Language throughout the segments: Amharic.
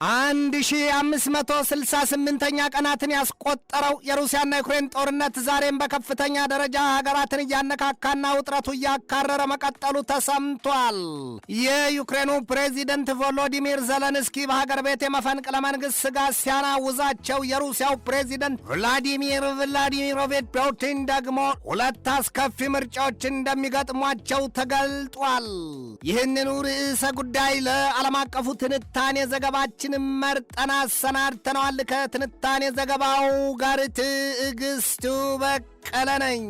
1568ኛ ቀናትን ያስቆጠረው የሩሲያና ዩክሬን ጦርነት ዛሬም በከፍተኛ ደረጃ ሀገራትን ያነካካና ውጥረቱ ያካረረ መቀጠሉ ተሰምቷል። የዩክሬኑ ፕሬዚደንት ቮሎዲሚር ዘለንስኪ በሀገር ቤት የመፈንቅለ መንግስት ስጋት ሲያናውዛቸው የሩሲያው ፕሬዚደንት ቭላዲሚር ቭላዲሚሮቪች ፑቲን ደግሞ ሁለት አስከፊ ምርጫዎች እንደሚገጥሟቸው ተገልጧል። ይህንኑ ርዕሰ ጉዳይ ለዓለም አቀፉ ትንታኔ ዘገባችን መርጠና አሰናድተነዋል። ከትንታኔ ዘገባው ጋር ትዕግስቱ በቀለ ነኝ።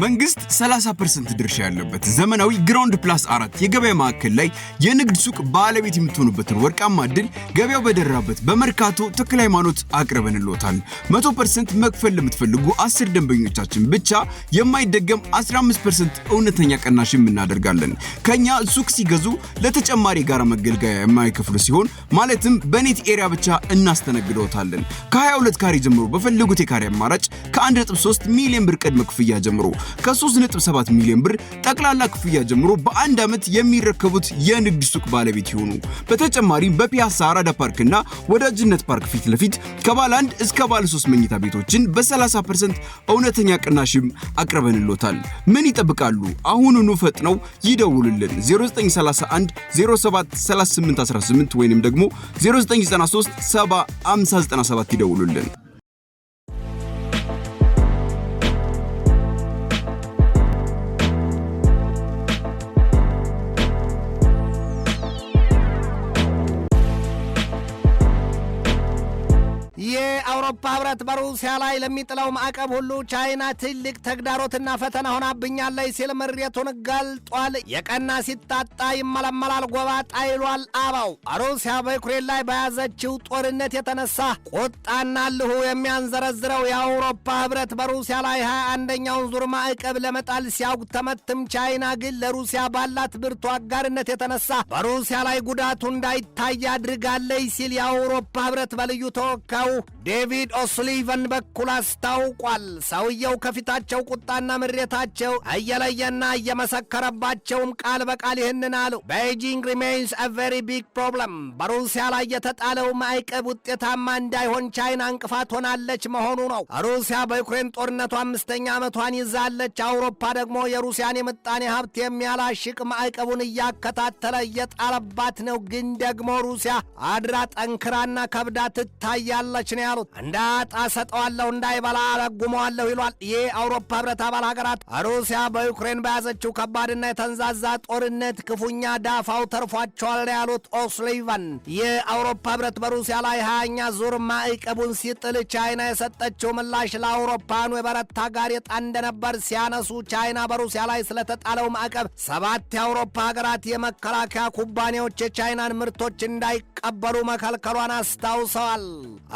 መንግስት 30% ድርሻ ያለበት ዘመናዊ ግራውንድ ፕላስ 4 የገበያ ማዕከል ላይ የንግድ ሱቅ ባለቤት የምትሆኑበትን ወርቃማ ዕድል ገበያው በደራበት በመርካቶ ተክለ ሃይማኖት አቅርበንልዎታል። 100% መክፈል ለምትፈልጉ 10 ደንበኞቻችን ብቻ የማይደገም 15% እውነተኛ ቅናሽም እናደርጋለን። ከኛ ሱቅ ሲገዙ ለተጨማሪ ጋራ መገልገያ የማይከፍሉ ሲሆን ማለትም በኔት ኤሪያ ብቻ እናስተናግደዎታለን። ከ22 ካሬ ጀምሮ በፈለጉት የካሬ አማራጭ ከ1.3 ሚሊዮን ብር ቅድመ ክፍያ ጀምሮ ከ3.7 ሚሊዮን ብር ጠቅላላ ክፍያ ጀምሮ በአንድ ዓመት የሚረከቡት የንግድ ሱቅ ባለቤት ይሆኑ። በተጨማሪም በፒያሳ አራዳ ፓርክና ወዳጅነት ፓርክ ፊት ለፊት ከባለ 1 እስከ ባለ 3 መኝታ ቤቶችን በ30% እውነተኛ ቅናሽም አቅርበንልዎታል። ምን ይጠብቃሉ? አሁኑኑ ፈጥነው ይደውሉልን። 0931 07 3818 ወይንም ደግሞ 0993 70 5097 ይደውሉልን። የአውሮፓ ህብረት በሩሲያ ላይ ለሚጥለው ማዕቀብ ሁሉ ቻይና ትልቅ ተግዳሮትና ፈተና ሆናብኛለች ሲል ምሬቱን ገልጧል። የቀና ሲታጣ ይመለመላል ጎባጣ ይሏል አባው። ሩሲያ በዩክሬን ላይ በያዘችው ጦርነት የተነሳ ቁጣና ልሁ የሚያንዘረዝረው የአውሮፓ ህብረት በሩሲያ ላይ 21ኛውን ዙር ማዕቀብ ለመጣል ሲያጉተመትም ቻይና ግን ለሩሲያ ባላት ብርቱ አጋርነት የተነሳ በሩሲያ ላይ ጉዳቱ እንዳይታይ አድርጋለች ሲል የአውሮፓ ህብረት በልዩ ተወካዩ ዴቪድ ኦሱሊቨን በኩል አስታውቋል። ሰውየው ከፊታቸው ቁጣና ምሬታቸው እየለየና እየመሰከረባቸውም ቃል በቃል ይህንን አሉ። ቤጂንግ ሪሜንስ አ ቬሪ ቢግ ፕሮብለም። በሩሲያ ላይ የተጣለው ማዕቀብ ውጤታማ እንዳይሆን ቻይና እንቅፋት ሆናለች መሆኑ ነው። ሩሲያ በዩክሬን ጦርነቱ 5ኛ ዓመቷን ይዛለች። አውሮፓ ደግሞ የሩሲያን የምጣኔ ሀብት የሚያላሽቅ ማዕቀቡን እያከታተለ እየጣለባት ነው። ግን ደግሞ ሩሲያ አድራ ጠንክራና ከብዳ ትታያለች ነው ያሉት። እንዳጣ ሰጠዋለሁ እንዳይበላ አለጉመዋለሁ ይሏል። ይህ አውሮፓ ህብረት አባል ሀገራት ሩሲያ በዩክሬን በያዘችው ከባድና የተንዛዛ ጦርነት ክፉኛ ዳፋው ተርፏቸዋል ያሉት ኦሱሊቨን የአውሮፓ ህብረት በሩሲያ ላይ 20ኛ ዙር ማዕቀቡን ሲጥል ቻይና የሰጠችው ምላሽ ለአውሮፓኑ የበረታ ጋሬጣ እንደነበር ሲያነሱ ቻይና በሩሲያ ላይ ስለተጣለው ማዕቀብ 7 የአውሮፓ ሀገራት የመከላከያ ኩባንያዎች የቻይናን ምርቶች እንዳይቀበሉ መከልከሏን አስታውሰዋል።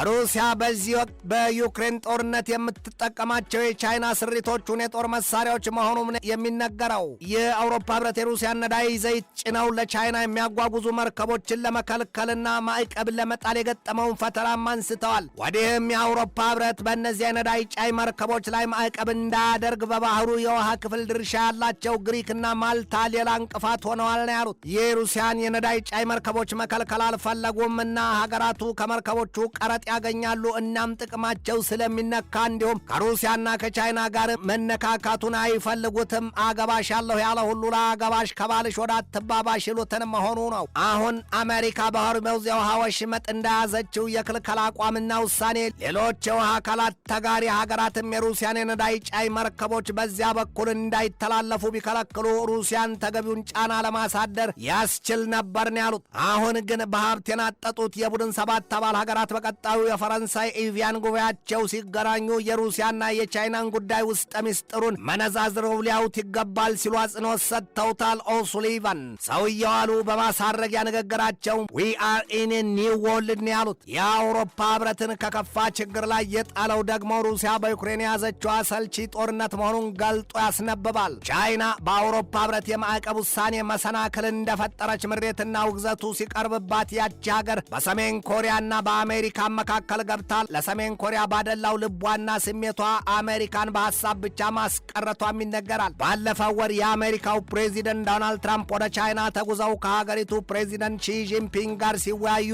ሩሲያ በዚህ ወቅት በዩክሬን ጦርነት የምትጠቀማቸው የቻይና ስሪቶቹን የጦር መሳሪያዎች መሆኑን የሚነገረው የአውሮፓ ህብረት የሩሲያን ነዳጅ ዘይት ጭነው ለቻይና የሚያጓጉዙ መርከቦችን ለመከልከልና ማዕቀብ ለመጣል የገጠመውን ፈተናም አንስተዋል። ወዲህም የአውሮፓ ህብረት በእነዚህ የነዳጅ ጫኝ መርከቦች ላይ ማዕቀብ እንዳያደርግ በባህሩ የውሃ ክፍል ድርሻ ያላቸው ግሪክና ማልታ ሌላ እንቅፋት ሆነዋል ነው ያሉት። የሩሲያን የነዳጅ ጫኝ መርከቦች መከልከል አልፈለጉም እና ሀገራቱ ከመርከቦቹ ቀረጥ ያገኛሉ። እናም ጥቅማቸው ስለሚነካ እንዲሁም ከሩሲያና ከቻይና ጋር መነካካቱን አይፈልጉትም። አገባሽ ያለሁ ያለ ሁሉ ለአገባሽ ከባልሽ ወደ አትባባሽ ይሉትን መሆኑ ነው። አሁን አሜሪካ በሆርሙዝ የውሃ ወሽመጥ እንደያዘችው የክልከላ አቋምና ውሳኔ ሌሎች የውሃ አካላት ተጋሪ ሀገራትም የሩሲያን የነዳጅ ጫኝ መርከቦች በዚያ በኩል እንዳይተላለፉ ቢከለክሉ ሩሲያን ተገቢውን ጫና ለማሳደር ያስችል ነበር ነው ያሉት። አሁን ግን በሀብት የናጠጡት የቡድን 7 አባል ሀገራት በቀጣዩ የፈረንሳይ ኤቪያን ጉባኤያቸው ሲገናኙ የሩሲያና የቻይናን ጉዳይ ውስጥ ሚስጥሩን መነዛዝረው ሊያዩት ይገባል ሲሉ አጽንኦት ሰጥተውታል ኦሱሊቨን። ሰውየው አሉ በማሳረጊያ ንግግራቸው ዊ አር ኢን ኒው ወርልድ ነው ያሉት። የአውሮፓ ህብረትን ከከፋ ችግር ላይ የጣለው ደግሞ ሩሲያ በዩክሬን የያዘችው አሰልቺ ጦርነት መሆኑን ገልጦ ያስነብባል። ቻይና በአውሮፓ ህብረት የማዕቀብ ውሳኔ መሰናክል እንደፈጠረች ምሬትና ውግዘቱ ሲቀርብባት ያቺ ሀገር በሰሜን ኮሪያና በአሜሪካ መካከል መካከል ገብታ ለሰሜን ኮሪያ ባደላው ልቧና ስሜቷ አሜሪካን በሐሳብ ብቻ ማስቀረቷም ይነገራል። ባለፈው ወር የአሜሪካው ፕሬዚደንት ዶናልድ ትራምፕ ወደ ቻይና ተጉዘው ከሀገሪቱ ፕሬዚደንት ሺ ጂንፒንግ ጋር ሲወያዩ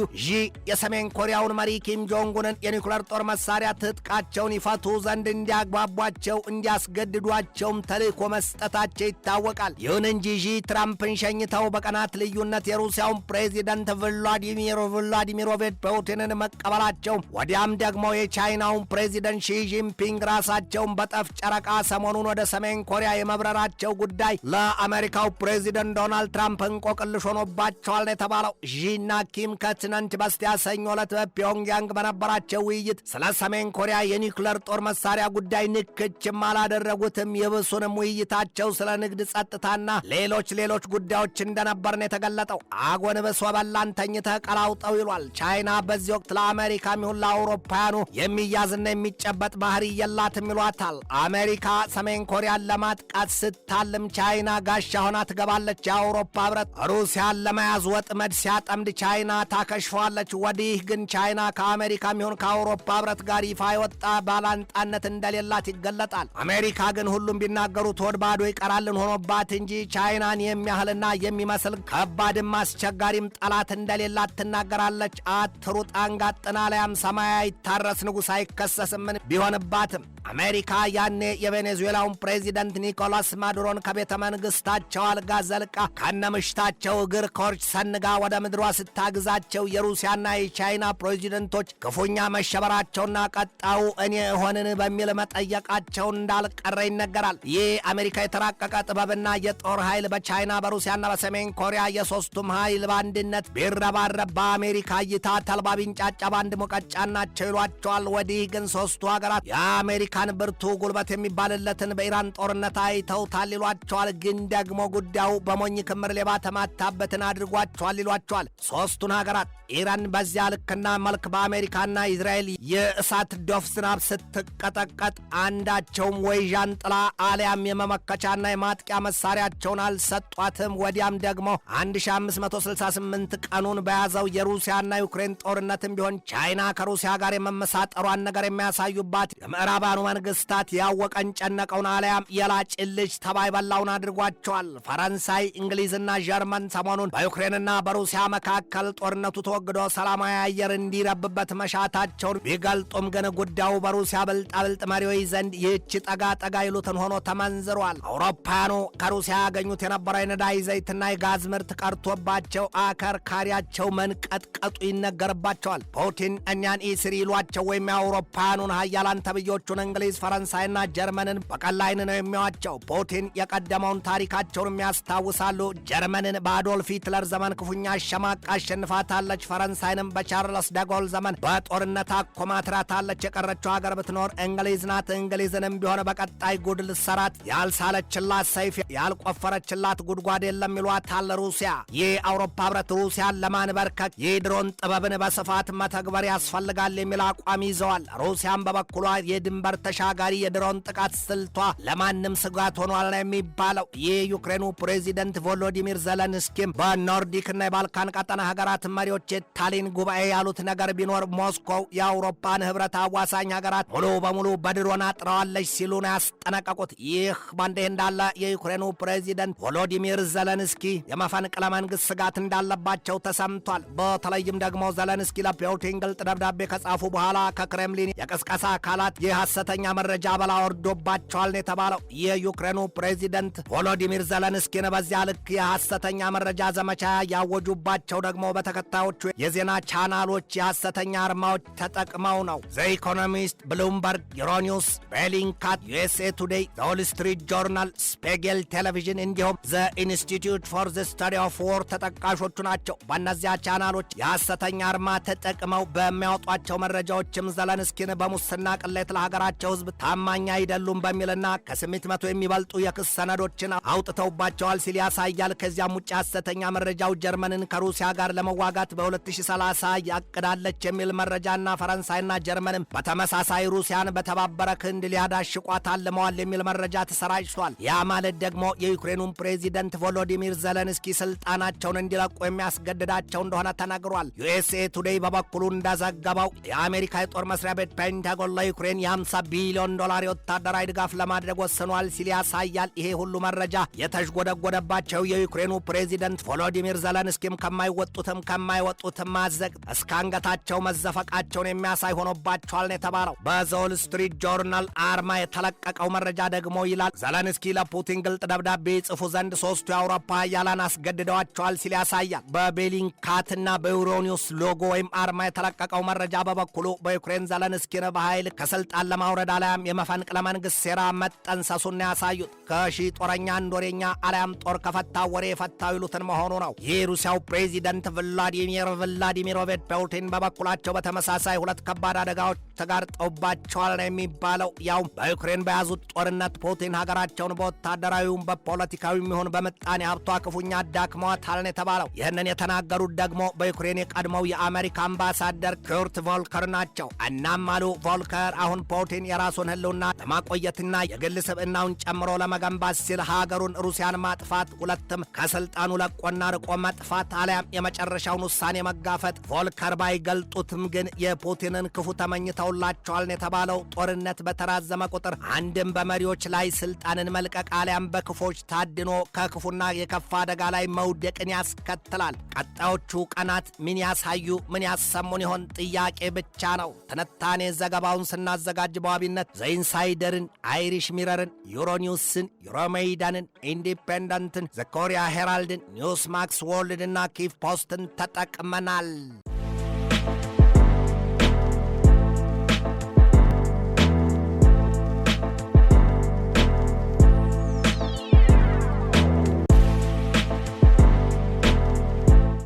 የሰሜን ኮሪያውን መሪ ኪም ጆንጉንን የኒውክሌር ጦር መሳሪያ ትጥቃቸውን ይፈቱ ዘንድ እንዲያግባቧቸው እንዲያስገድዷቸውም ተልእኮ መስጠታቸው ይታወቃል። ይሁን እንጂ ትራምፕን ሸኝተው በቀናት ልዩነት የሩሲያውን ፕሬዚደንት ቭላዲሚሮቪች ፑቲንን መቀበላቸው ወዲያም ደግሞ የቻይናውን ፕሬዚደንት ሺ ጂንፒንግ ራሳቸውን በጠፍ ጨረቃ ሰሞኑን ወደ ሰሜን ኮሪያ የመብረራቸው ጉዳይ ለአሜሪካው ፕሬዚደንት ዶናልድ ትራምፕ እንቆቅልሽ ሆኖባቸዋል የተባለው ዢና ኪም ከትናንት በስቲያ ሰኞ ዕለት በፒዮንግያንግ በነበራቸው ውይይት ስለ ሰሜን ኮሪያ የኒውክሌር ጦር መሳሪያ ጉዳይ ንክችም አላደረጉትም። የብሱንም ውይይታቸው ስለ ንግድ፣ ጸጥታና ሌሎች ጉዳዮች እንደነበር ነው የተገለጠው። አጎንብስ ወበላን ተኝተህ ቀላውጠው ይሏል። ቻይና በዚህ ወቅት ለአሜሪካም ይሁን ለአውሮፓውያኑ የሚያዝና የሚጨበጥ ባህሪ የላትም ይሏታል። አሜሪካ ሰሜን ኮሪያን ለማጥቃት ስታልም ቻይና ጋሻ ሆና ትገባለች። የአውሮፓ ህብረት ሩሲያን ለመያዝ ወጥመድ ሲያጠምድ ቻይና ታከሽፈዋለች። ወዲህ ግን ቻይና ከአሜሪካም ይሁን ከአውሮፓ ህብረት ጋር ይፋ የወጣ ባላንጣነት እንደሌላት ይገለጣል። አሜሪካ ግን ሁሉም ቢናገሩት ሆድ ባዶ ይቀራልን ሆኖባት እንጂ ቻይናን የሚያህልና የሚመስል ከባድም አስቸጋሪም ጠላት እንደሌላት ትናገራለች። አትሩጥ አንጋጥና ላያም ሰማያ ይታረስ ንጉሥ አይከሰስምን ቢሆንባትም አሜሪካ ያኔ የቬኔዙዌላውን ፕሬዚደንት ኒኮላስ ማዱሮን ከቤተ መንግስታቸው አልጋ ዘልቃ ከነምሽታቸው እግር ኮርች ሰንጋ ወደ ምድሯ ስታግዛቸው የሩሲያና የቻይና ፕሬዚደንቶች ክፉኛ መሸበራቸውና ቀጣው እኔ ሆንን በሚል መጠየቃቸውን እንዳልቀረ ይነገራል። ይህ አሜሪካ የተራቀቀ ጥበብና የጦር ኃይል በቻይና በሩሲያና በሰሜን ኮሪያ የሶስቱም ኃይል በአንድነት ቢረባረብ በአሜሪካ እይታ ተልባ ቢንጫጫ በአንድ ሙቀጫ ናቸው ይሏቸዋል። ወዲህ ግን ሶስቱ ሀገራት የአሜሪካን ብርቱ ጉልበት የሚባልለትን በኢራን ጦርነት አይተውታል ይሏቸዋል። ግን ደግሞ ጉዳዩ በሞኝ ክምር ሌባ ተማታበትን አድርጓቸዋል ይሏቸዋል። ሶስቱን ሀገራት ኢራን በዚያ ልክና መልክ በአሜሪካና እስራኤል የእሳት ዶፍ ዝናብ ስትቀጠቀጥ አንዳቸውም ወይ ዣንጥላ አሊያም የመመከቻና የማጥቂያ መሳሪያቸውን አልሰጧትም። ወዲያም ደግሞ 1568 ቀኑን በያዘው የሩሲያና ዩክሬን ጦርነትም ቢሆን ቻይና ከሩሲያ ጋር የመመሳጠሯን ነገር የሚያሳዩባት የምዕራባኑ መንግስታት ያወቀን ጨነቀውን አሊያም የላጭልጅ ተባይ በላውን አድርጓቸዋል። ፈረንሳይ፣ እንግሊዝና ጀርመን ሰሞኑን በዩክሬንና በሩሲያ መካከል ጦርነቱ ተወግዶ ሰላማዊ አየር እንዲረብበት መሻታቸውን ቢገልጡም ግን ጉዳዩ በሩሲያ ብልጣብልጥ መሪዎች ዘንድ ይህች ጠጋ ይሉትን ሆኖ ተመንዝሯል። አውሮፓውያኑ ከሩሲያ ያገኙት የነበረው የነዳጅ ዘይትና የጋዝ ምርት ቀርቶባቸው አከርካሪያቸው መንቀጥቀጡ ይነገርባቸዋል። ፑቲን እኛን ኢስሪ ይሏቸው ወይም የአውሮፓውያኑን ሀያላን ተብዮቹን እንግሊዝ፣ ፈረንሳይና ጀርመንን በቀላይን ነው የሚዋቸው። ፑቲን የቀደመውን ታሪካቸውን የሚያስታውሳሉ። ጀርመንን በአዶልፍ ሂትለር ዘመን ክፉኛ አሸማቃ አሸንፋታለች። ፈረንሳይንም በቻርለስ ደጎል ዘመን በጦርነት አኮማትራታለች። የቀረችው ሀገር ብትኖር እንግሊዝ ናት። እንግሊዝንም ቢሆን በቀጣይ ጉድ ልሰራት ያልሳለችላት ሰይፍ ያልቆፈረችላት ጉድጓድ የለም ይሏታል ሩሲያ። ይህ አውሮፓ ህብረት ሩሲያን ለማንበርከክ የድሮን ጥበብን በስፋት መተግበር ያስፈልጋል የሚል አቋም ይዘዋል። ሩሲያን በበኩሏ የድንበር ተሻጋሪ የድሮን ጥቃት ስልቷ ለማንም ስጋት ሆኗል ነው የሚባለው። የዩክሬኑ ፕሬዚደንት ቮሎዲሚር ዘለንስኪም በኖርዲክና የባልካን ቀጠና ሀገራት መሪዎች የታሊን ጉባኤ ያሉት ነገር ቢኖር ሞስኮው የአውሮፓን ህብረት አዋሳኝ ሀገራት ሙሉ በሙሉ በድሮን አጥረዋለች ሲሉ ነው ያስጠነቀቁት። ይህ ባንዴ እንዳለ የዩክሬኑ ፕሬዚደንት ቮሎዲሚር ዘለንስኪ የመፈንቅለ መንግስት ስጋት እንዳለባቸው ተሰምቷል። በተለይም ደግሞ ዘለንስኪ ለፑቲን ግልጥ ደብዳቤ ከጻፉ በኋላ ከክሬምሊን የቅስቀሳ አካላት የሐሰተኛ መረጃ በላ ወርዶባቸዋል ነው የተባለው። የዩክሬኑ ፕሬዚደንት ቮሎዲሚር ዘለንስኪን በዚያ ልክ የሐሰተኛ መረጃ ዘመቻ ያወጁባቸው ደግሞ በተከታዮቹ የዜና ቻናሎች የሐሰተኛ አርማዎች ተጠቅመው ነው። ዘ ኢኮኖሚስት፣ ብሉምበርግ፣ ዩሮኒውስ፣ ቤሊንካት፣ ዩኤስኤ ቱዴይ፣ ዘ ሆል ስትሪት ጆርናል፣ ስፔጌል ቴሌቪዥን እንዲሁም ዘ ኢንስቲትዩት ፎር ዘ ስተዲ ኦፍ ዎር ተጠቃሾቹ ናቸው። በእነዚያ ቻናሎች የሐሰተኛ አርማ ተጠቅመው በሚያወጧቸው መረጃዎችም ዘለንስኪን በሙስና ቅሌት ለሀገራቸው ህዝብ ታማኝ አይደሉም በሚልና ከ800 የሚበልጡ የክስ ሰነዶችን አውጥተውባቸዋል ሲል ያሳያል። ከዚያም ውጭ ሐሰተኛ መረጃው ጀርመንን ከሩሲያ ጋር ለመዋጋት በ2030 ያቅዳለች የሚል መረጃና ፈረንሳይና ጀርመንም በተመሳሳይ ሩሲያን በተባበረ ክንድ ሊያዳሽቋት አልመዋል የሚል መረጃ ተሰራጭቷል። ያ ማለት ደግሞ የዩክሬኑን ፕሬዚደንት ቮሎዲሚር ዘለንስኪ ስልጣናቸውን እንዲለቁ የሚያስገድዳቸው እንደሆነ ተነግሯል። ዩኤስኤ ቱዴይ በበኩሉ እንደዘገበው እንደዘገበው የአሜሪካ የጦር መስሪያ ቤት ፔንታጎን ለዩክሬን የ50 ቢሊዮን ዶላር የወታደራዊ ድጋፍ ለማድረግ ወስኗል ሲል ያሳያል። ይሄ ሁሉ መረጃ የተሽጎደጎደባቸው የዩክሬኑ ፕሬዚደንት ቮሎዲሚር ዘለንስኪም ከማይወጡትም ማዘግ እስከ አንገታቸው መዘፈቃቸውን የሚያሳይ ሆኖባቸዋል ነው የተባለው። በዞል ስትሪት ጆርናል አርማ የተለቀቀው መረጃ ደግሞ ይላል ዘለንስኪ ለፑቲን ግልጥ ደብዳቤ ጽፉ ዘንድ ሶስቱ የአውሮፓ ኃያላን አስገድደዋቸዋል ሲል ያሳያል። በቤሊንካትና በዩሮኒውስ ሎጎ ወይም አርማ የተለቀቀው መረጃ በበኩሉ በዩክሬን ዘለንስኪን በኃይል ከስልጣን ለማውረድ አለያም የመፈንቅለ መንግስት ሴራ መጠንሰሱን ያሳዩት። ከሺህ ጦረኛ አንድ ወሬኛ አለያም ጦር ከፈታው ወሬ የፈታው ይሉትን መሆኑ ነው። የሩሲያው ፕሬዚደንት ቭላዲሚሮቪች ፑቲን በበኩላቸው በተመሳሳይ ሁለት ከባድ አደጋዎች ተጋርጠውባቸዋል ነው የሚባለው። ያው በዩክሬን በያዙት ጦርነት ፑቲን ሀገራቸውን በወታደራዊውም በፖለቲካዊም ይሁን በምጣኔ ሀብቷ ክፉኛ አዳክመዋታል ነው የተባለው። ይህንን የተናገሩት ደግሞ በዩክሬን የቀድሞው የአሜሪካ አምባሳደር ኩርት ቮልከር ናቸው። እናም አሉ ቮልከር አሁን ፑቲን የራሱን ህልውና ለማቆየትና የግል ስብዕናውን ጨምሮ ለመገንባት ሲል ሀገሩን ሩሲያን ማጥፋት፣ ሁለትም ከስልጣኑ ለቆና ርቆ መጥፋት አለያም የመጨረሻውን ውሳኔ መጋፈጥ ቮልከር ባይገልጡትም ግን የፑቲንን ክፉ ተመኝተውላቸዋል ነው የተባለው። ጦርነት በተራዘመ ቁጥር አንድም በመሪዎች ላይ ስልጣንን መልቀቅ አለያም በክፎች ታድኖ ከክፉና የከፋ አደጋ ላይ መውደቅን ያስከትላል። ቀጣዮቹ ቀናት ምን ያሳዩ ምን ያሰሙን ይሆን ጥያቄ ብቻ ነው። ትንታኔ ዘገባውን ስናዘጋጅ በዋቢነት ዘኢንሳይደርን፣ አይሪሽ ሚረርን፣ ዩሮኒውስን፣ ዩሮሜይዳንን፣ ኢንዲፔንደንትን፣ ዘኮሪያ ሄራልድን፣ ኒውስ ማክስ ወርልድ እና ኪፍ ፖስትን ተጠቅመናል።